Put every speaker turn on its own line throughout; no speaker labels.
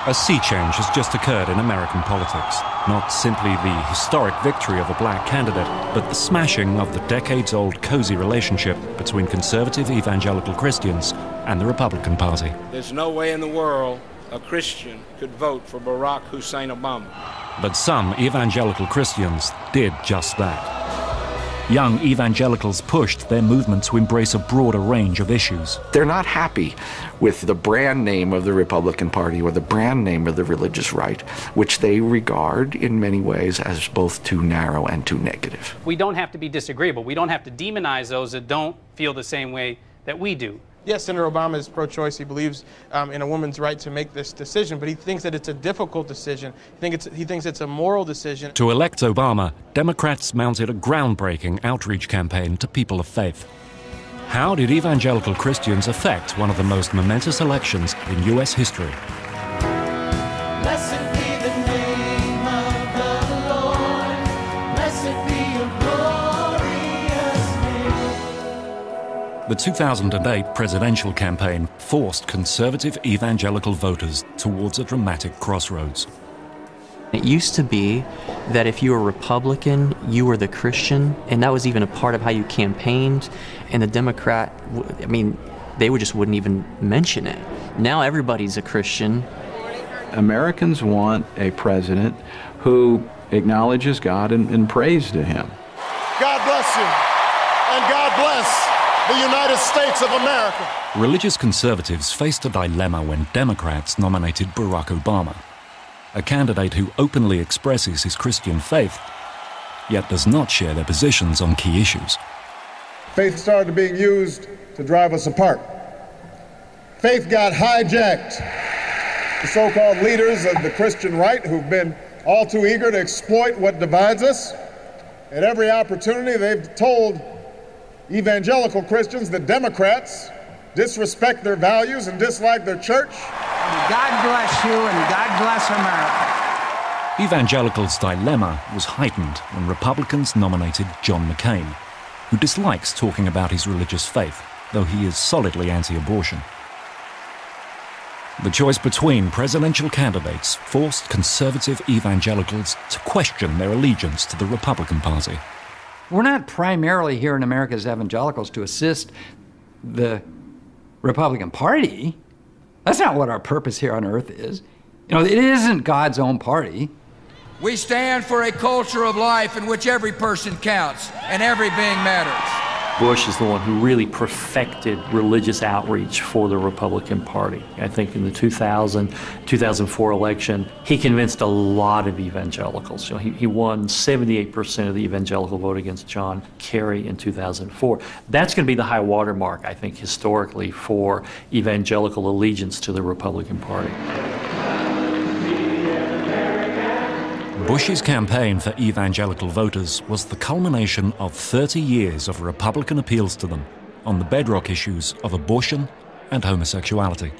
A sea change has just occurred in American politics. Not simply the historic victory of a black candidate, but the smashing of the decades-old cozy relationship between conservative evangelical Christians and the Republican Party.
There's no way in the world a Christian could vote for Barack Hussein Obama.
But some evangelical Christians did just that. Young evangelicals pushed their movement to embrace a broader range of issues.
They're not happy with the brand name of the Republican Party or the brand name of the religious right, which they regard in many ways as both too narrow and too negative.
We don't have to be disagreeable. We don't have to demonize those that don't feel the same way that we do.
Yes, Senator Obama is pro-choice. He believes in a woman's right to make this decision, but he thinks that it's a difficult decision. He thinks it's a moral decision.
To elect Obama, Democrats mounted a groundbreaking outreach campaign to people of faith. How did evangelical Christians affect one of the most momentous elections in U.S. history?
Blessed be the name of the Lord. Blessed be your glorious name.
The 2008 presidential campaign forced conservative evangelical voters towards a dramatic crossroads.
It used to be that if you were Republican, you were the Christian, and that was even a part of how you campaigned. And the Democrat, I mean, they just wouldn't even mention it. Now everybody's a Christian.
Americans want a president who acknowledges God and prays to him.
God bless you, and God bless the United States of America.
Religious conservatives faced a dilemma when Democrats nominated Barack Obama, a candidate who openly expresses his Christian faith, yet does not share their positions on key issues.
Faith started being used to drive us apart. Faith got hijacked. The so-called leaders of the Christian right, who've been all too eager to exploit what divides us, at every opportunity they've told evangelical Christians that Democrats disrespect their values and dislike their church.
God bless you and God bless America.
Evangelicals' dilemma was heightened when Republicans nominated John McCain, who dislikes talking about his religious faith, though he is solidly anti-abortion. The choice between presidential candidates forced conservative evangelicals to question their allegiance to the Republican Party.
We're not primarily here in America as evangelicals to assist the Republican Party. That's not what our purpose here on earth is. You know, it isn't God's own party.
We stand for a culture of life in which every person counts and every being matters.
Bush is the one who really perfected religious outreach for the Republican Party. I think in the 2004 election, he convinced a lot of evangelicals. You know, he won 78% of the evangelical vote against John Kerry in 2004. That's going to be the high watermark, I think, historically for evangelical allegiance to the Republican Party.
Bush's campaign for evangelical voters was the culmination of 30 years of Republican appeals to them on the bedrock issues of abortion and homosexuality.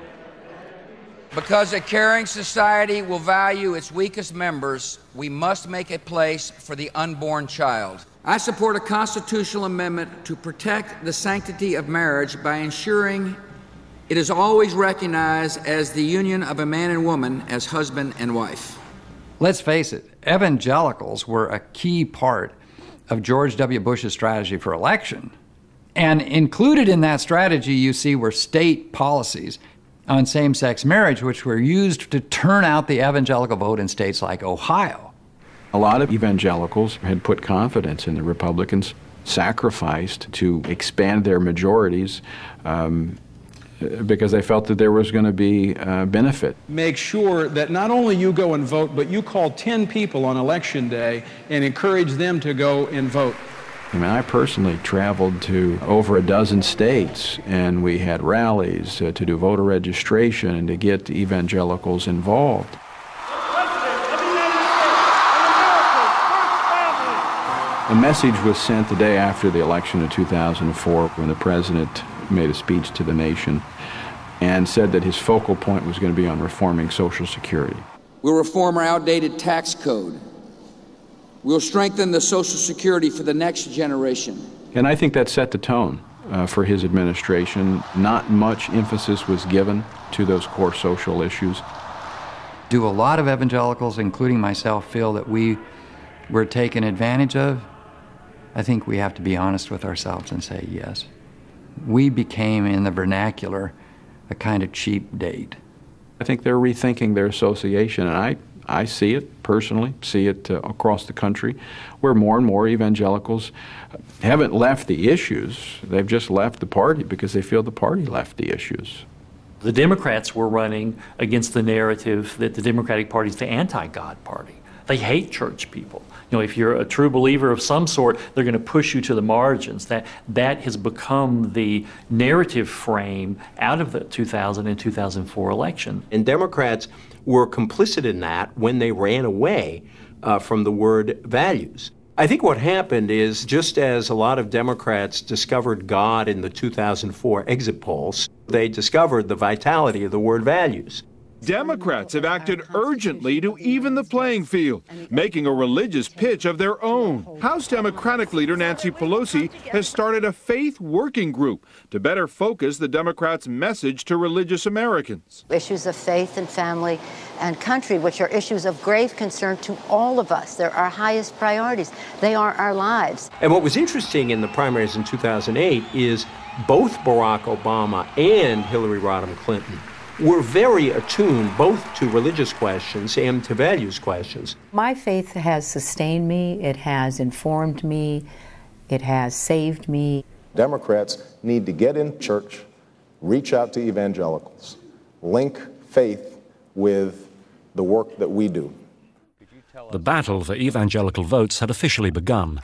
Because a caring society will value its weakest members, we must make a place for the unborn child. I support a constitutional amendment to protect the sanctity of marriage by ensuring it is always recognized as the union of a man and woman as husband and wife.
Let's face it, evangelicals were a key part of George W. Bush's strategy for election. And included in that strategy, you see, were state policies on same-sex marriage, which were used to turn out the evangelical vote in states like Ohio.
A lot of evangelicals had put confidence in the Republicans, sacrificed to expand their majorities, because they felt that there was going to be benefit.
Make sure that not only you go and vote, but you call 10 people on Election Day and encourage them to go and vote.
I mean, I personally traveled to over a dozen states, and we had rallies to do voter registration and to get evangelicals involved. A message was sent the day after the election of 2004 when the president made a speech to the nation and said that his focal point was going to be on reforming Social Security.
We'll reform our outdated tax code. We'll strengthen the Social Security for the next generation.
And I think that set the tone for his administration. Not much emphasis was given to those core social issues.
Do a lot of evangelicals, including myself, feel that we were taken advantage of? I think we have to be honest with ourselves and say yes. We became, in the vernacular, a kind of cheap date.
I think they're rethinking their association, and I see it personally, see it across the country, where more and more evangelicals haven't left the issues. They've just left the party because they feel the party left the issues.
The Democrats were running against the narrative that the Democratic Party is the anti-God party. They hate church people. You know, if you're a true believer of some sort, they're going to push you to the margins. That has become the narrative frame out of the 2000 and 2004 election.
And Democrats were complicit in that when they ran away from the word values. I think what happened is, just as a lot of Democrats discovered God in the 2004 exit polls, they discovered the vitality of the word values.
Democrats have acted urgently to even the playing field, making a religious pitch of their own. House Democratic leader Nancy Pelosi has started a faith working group to better focus the Democrats' message to religious Americans.
Issues of faith and family and country, which are issues of grave concern to all of us. They're our highest priorities. They are our lives.
And what was interesting in the primaries in 2008 is both Barack Obama and Hillary Rodham Clinton were very attuned both to religious questions and to values questions.
My faith has sustained me, it has informed me, it has saved me.
Democrats need to get in church, reach out to evangelicals, link faith with the work that we do.
The battle for evangelical votes had officially begun.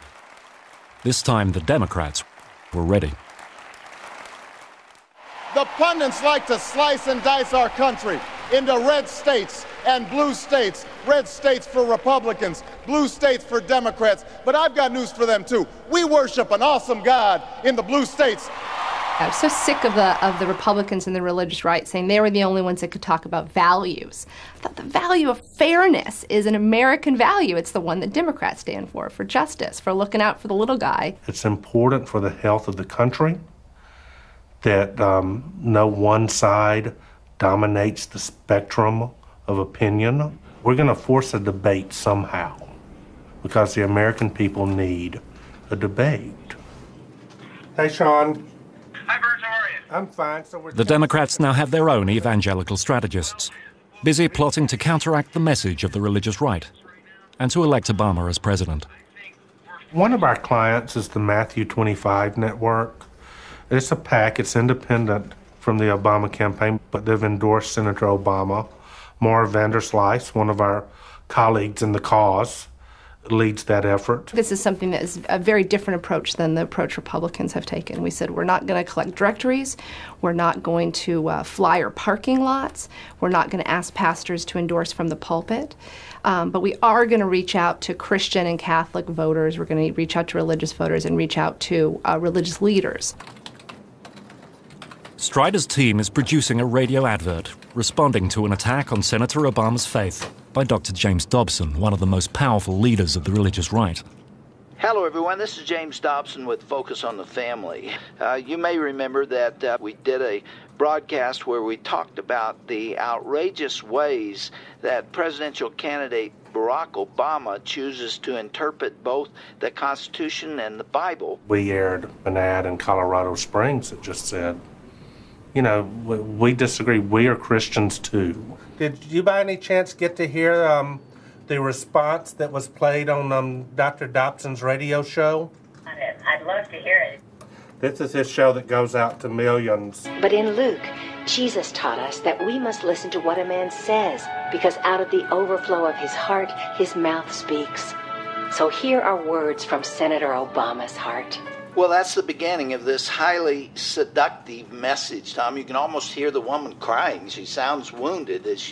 This time the Democrats were ready.
The pundits like to slice and dice our country into red states and blue states. Red states for Republicans, blue states for Democrats. But I've got news for them too. We worship an awesome God in the blue states.
I'm so sick of the Republicans and the religious right saying they were the only ones that could talk about values. I thought the value of fairness is an American value. It's the one that Democrats stand for justice, for looking out for the little guy.
It's important for the health of the country that no one side dominates the spectrum of opinion. We're going to force a debate somehow because the American people need a debate. Hey, Shaun.
Hi, Bert, how are you?
I'm fine.
The Democrats now have their own evangelical strategists, busy plotting to counteract the message of the religious right and to elect Obama as president.
One of our clients is the Matthew 25 network. It's a PAC. It's independent from the Obama campaign, but they've endorsed Senator Obama. Maura Vanderslice, one of our colleagues in the cause, leads that effort.
This is something that is a very different approach than the approach Republicans have taken. We said we're not going to collect directories, we're not going to flyer parking lots, we're not going to ask pastors to endorse from the pulpit, but we are going to reach out to Christian and Catholic voters, we're going to reach out to religious voters and reach out to religious leaders.
Strider's team is producing a radio advert responding to an attack on Senator Obama's faith by Dr. James Dobson, one of the most powerful leaders of the religious right.
Hello, everyone. This is James Dobson with Focus on the Family. You may remember that we did a broadcast where we talked about the outrageous ways that presidential candidate Barack Obama chooses to interpret both the Constitution and the Bible.
We aired an ad in Colorado Springs that just said, you know, we disagree. We are Christians too. Did you by any chance get to hear the response that was played on Dr. Dobson's radio show?
I'd love to hear it.
This is his show that goes out to millions.
But in Luke, Jesus taught us that we must listen to what a man says, because out of the overflow of his heart, his mouth speaks. So here are words from Senator Obama's heart.
Well, that's the beginning of this highly seductive message, Tom. You can almost hear the woman crying. She sounds wounded as she